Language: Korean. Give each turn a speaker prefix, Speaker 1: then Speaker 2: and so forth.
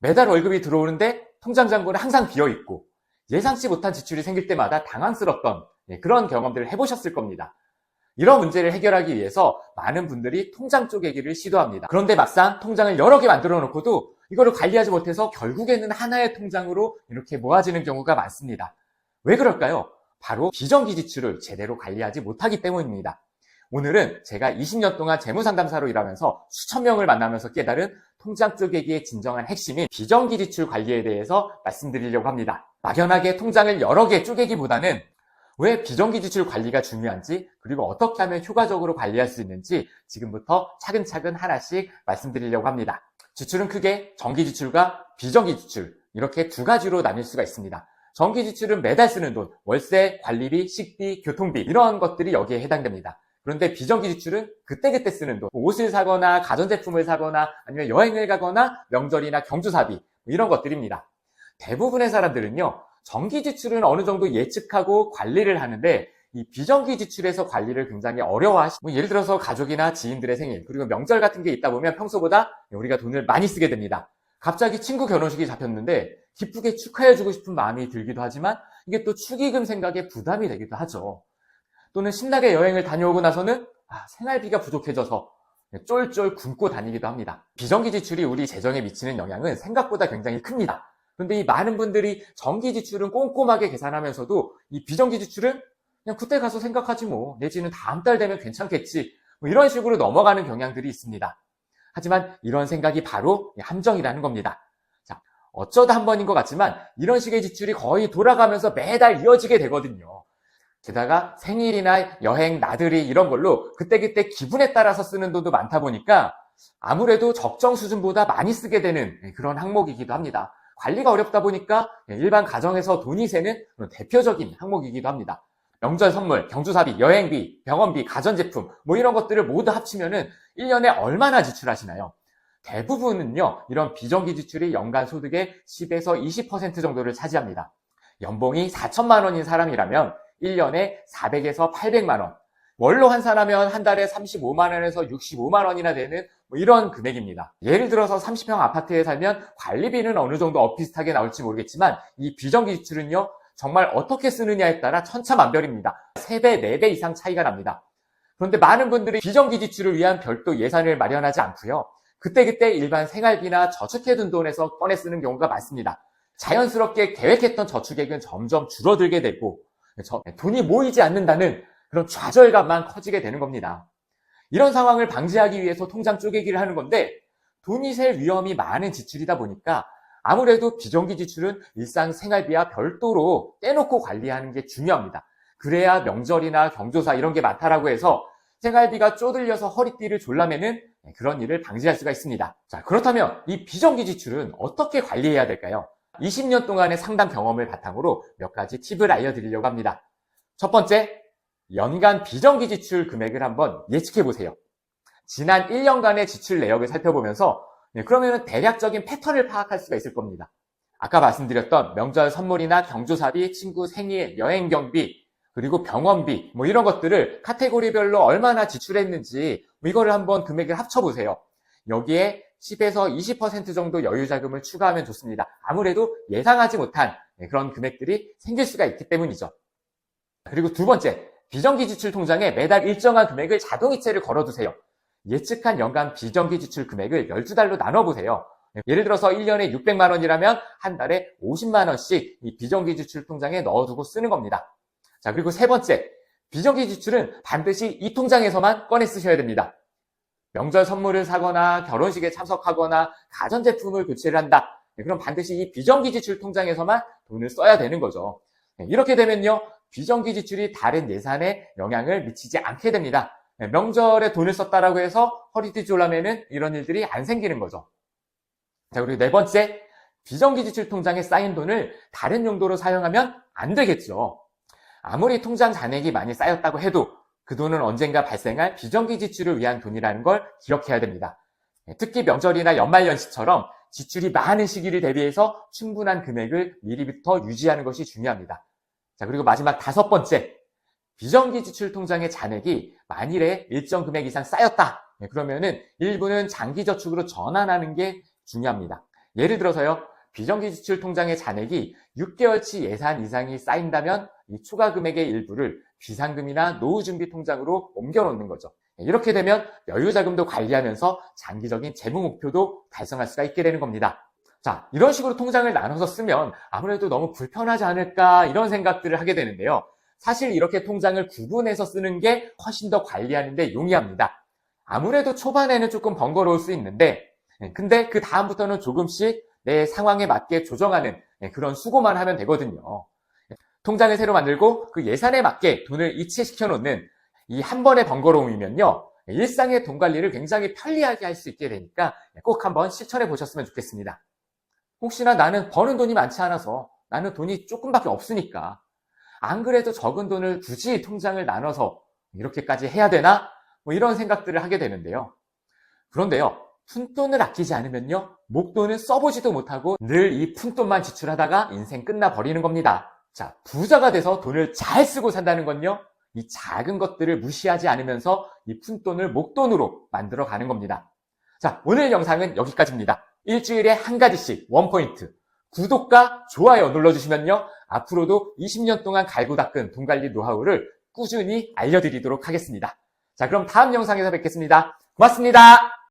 Speaker 1: 매달 월급이 들어오는데 통장 잔고는 항상 비어있고 예상치 못한 지출이 생길 때마다 당황스럽던 그런 경험들을 해보셨을 겁니다. 이런 문제를 해결하기 위해서 많은 분들이 통장 쪼개기를 시도합니다. 그런데 막상 통장을 여러 개 만들어 놓고도 이거를 관리하지 못해서 결국에는 하나의 통장으로 이렇게 모아지는 경우가 많습니다. 왜 그럴까요? 바로 비정기 지출을 제대로 관리하지 못하기 때문입니다. 오늘은 제가 20년 동안 재무상담사로 일하면서 수천 명을 만나면서 깨달은 통장 쪼개기의 진정한 핵심인 비정기 지출 관리에 대해서 말씀드리려고 합니다. 막연하게 통장을 여러 개 쪼개기보다는 왜 비정기 지출 관리가 중요한지, 그리고 어떻게 하면 효과적으로 관리할 수 있는지 지금부터 차근차근 하나씩 말씀드리려고 합니다. 지출은 크게 정기 지출과 비정기 지출, 이렇게 두 가지로 나뉠 수가 있습니다. 정기 지출은 매달 쓰는 돈, 월세, 관리비, 식비, 교통비 이런 것들이 여기에 해당됩니다. 그런데 비정기 지출은 그때그때 쓰는 돈, 옷을 사거나 가전제품을 사거나 아니면 여행을 가거나 명절이나 경조사비 이런 것들입니다. 대부분의 사람들은요, 정기 지출은 어느 정도 예측하고 관리를 하는데 이 비정기 지출에서 관리를 굉장히 어려워하시고, 예를 들어서 가족이나 지인들의 생일 그리고 명절 같은 게 있다 보면 평소보다 우리가 돈을 많이 쓰게 됩니다. 갑자기 친구 결혼식이 잡혔는데 기쁘게 축하해주고 싶은 마음이 들기도 하지만 이게 또 축의금 생각에 부담이 되기도 하죠. 또는 신나게 여행을 다녀오고 나서는 생활비가 부족해져서 쫄쫄 굶고 다니기도 합니다. 비정기 지출이 우리 재정에 미치는 영향은 생각보다 굉장히 큽니다. 그런데 이 많은 분들이 정기 지출은 꼼꼼하게 계산하면서도 이 비정기 지출은 그냥 그때 가서 생각하지 뭐, 내지는 다음 달 되면 괜찮겠지, 이런 식으로 넘어가는 경향들이 있습니다. 하지만 이런 생각이 바로 함정이라는 겁니다. 자, 어쩌다 한 번인 것 같지만 이런 식의 지출이 거의 돌아가면서 매달 이어지게 되거든요. 게다가 생일이나 여행, 나들이 이런 걸로 그때그때 기분에 따라서 쓰는 돈도 많다 보니까 아무래도 적정 수준보다 많이 쓰게 되는 그런 항목이기도 합니다. 관리가 어렵다 보니까 일반 가정에서 돈이 새는 그런 대표적인 항목이기도 합니다. 명절 선물, 경조사비, 여행비, 병원비, 가전제품 이런 것들을 모두 합치면은 1년에 얼마나 지출하시나요? 대부분은요, 이런 비정기 지출이 연간 소득의 10에서 20% 정도를 차지합니다. 연봉이 4천만 원인 사람이라면 1년에 400에서 800만 원, 월로 환산하면 한 달에 35만 원에서 65만 원이나 되는 이런 금액입니다. 예를 들어서 30평 아파트에 살면 관리비는 어느 정도 엇비슷하게 나올지 모르겠지만 이 비정기 지출은요, 정말 어떻게 쓰느냐에 따라 천차만별입니다. 3배, 4배 이상 차이가 납니다. 그런데 많은 분들이 비정기 지출을 위한 별도 예산을 마련하지 않고요, 그때그때 일반 생활비나 저축해둔 돈에서 꺼내 쓰는 경우가 많습니다. 자연스럽게 계획했던 저축액은 점점 줄어들게 되고 돈이 모이지 않는다는 그런 좌절감만 커지게 되는 겁니다. 이런 상황을 방지하기 위해서 통장 쪼개기를 하는 건데, 돈이 셀 위험이 많은 지출이다 보니까 아무래도 비정기 지출은 일상 생활비와 별도로 떼놓고 관리하는 게 중요합니다. 그래야 명절이나 경조사 이런 게 많다라고 해서 생활비가 쪼들려서 허리띠를 졸라매는 그런 일을 방지할 수가 있습니다. 자, 그렇다면 이 비정기 지출은 어떻게 관리해야 될까요? 20년 동안의 상담 경험을 바탕으로 몇 가지 팁을 알려드리려고 합니다. 첫 번째, 연간 비정기 지출 금액을 한번 예측해 보세요. 지난 1년간의 지출 내역을 살펴보면서 그러면 대략적인 패턴을 파악할 수가 있을 겁니다. 아까 말씀드렸던 명절 선물이나 경조사비, 친구 생일, 여행 경비, 그리고 병원비 이런 것들을 카테고리별로 얼마나 지출했는지 이거를 한번 금액을 합쳐보세요. 여기에 10에서 20% 정도 여유자금을 추가하면 좋습니다. 아무래도 예상하지 못한 그런 금액들이 생길 수가 있기 때문이죠. 그리고 두 번째, 비정기 지출 통장에 매달 일정한 금액을 자동이체를 걸어두세요. 예측한 연간 비정기 지출 금액을 12달로 나눠보세요. 예를 들어서 1년에 600만 원이라면 한 달에 50만 원씩 이 비정기 지출 통장에 넣어두고 쓰는 겁니다. 자, 그리고 세 번째, 비정기 지출은 반드시 이 통장에서만 꺼내 쓰셔야 됩니다. 명절 선물을 사거나 결혼식에 참석하거나 가전제품을 교체를 한다. 그럼 반드시 이 비정기 지출 통장에서만 돈을 써야 되는 거죠. 이렇게 되면요, 비정기 지출이 다른 예산에 영향을 미치지 않게 됩니다. 명절에 돈을 썼다라고 해서 허리띠 졸라매는 이런 일들이 안 생기는 거죠. 자, 그리고 네 번째, 비정기 지출 통장에 쌓인 돈을 다른 용도로 사용하면 안 되겠죠. 아무리 통장 잔액이 많이 쌓였다고 해도 그 돈은 언젠가 발생할 비정기 지출을 위한 돈이라는 걸 기억해야 됩니다. 특히 명절이나 연말연시처럼 지출이 많은 시기를 대비해서 충분한 금액을 미리부터 유지하는 것이 중요합니다. 자, 그리고 마지막 다섯 번째, 비정기 지출 통장의 잔액이 만일에 일정 금액 이상 쌓였다. 그러면은 일부는 장기 저축으로 전환하는 게 중요합니다. 예를 들어서요, 비정기지출 통장의 잔액이 6개월치 예산 이상이 쌓인다면 이 추가 금액의 일부를 비상금이나 노후준비 통장으로 옮겨놓는 거죠. 이렇게 되면 여유자금도 관리하면서 장기적인 재무 목표도 달성할 수가 있게 되는 겁니다. 자, 이런 식으로 통장을 나눠서 쓰면 아무래도 너무 불편하지 않을까 이런 생각들을 하게 되는데요. 사실 이렇게 통장을 구분해서 쓰는 게 훨씬 더 관리하는 데 용이합니다. 아무래도 초반에는 조금 번거로울 수 있는데 근데 그 다음부터는 조금씩 내 상황에 맞게 조정하는 그런 수고만 하면 되거든요. 통장을 새로 만들고 그 예산에 맞게 돈을 이체시켜 놓는 이 한 번의 번거로움이면요, 일상의 돈 관리를 굉장히 편리하게 할 수 있게 되니까 꼭 한번 실천해 보셨으면 좋겠습니다. 혹시나 나는 버는 돈이 많지 않아서, 나는 돈이 조금밖에 없으니까 안 그래도 적은 돈을 굳이 통장을 나눠서 이렇게까지 해야 되나? 뭐 이런 생각들을 하게 되는데요. 그런데요, 푼돈을 아끼지 않으면요, 목돈은 써보지도 못하고 늘 이 푼돈만 지출하다가 인생 끝나버리는 겁니다. 자, 부자가 돼서 돈을 잘 쓰고 산다는 건요, 이 작은 것들을 무시하지 않으면서 이 푼돈을 목돈으로 만들어 가는 겁니다. 자, 오늘 영상은 여기까지입니다. 일주일에 한 가지씩 원포인트, 구독과 좋아요 눌러주시면요, 앞으로도 20년 동안 갈고 닦은 돈 관리 노하우를 꾸준히 알려드리도록 하겠습니다. 자, 그럼 다음 영상에서 뵙겠습니다. 고맙습니다.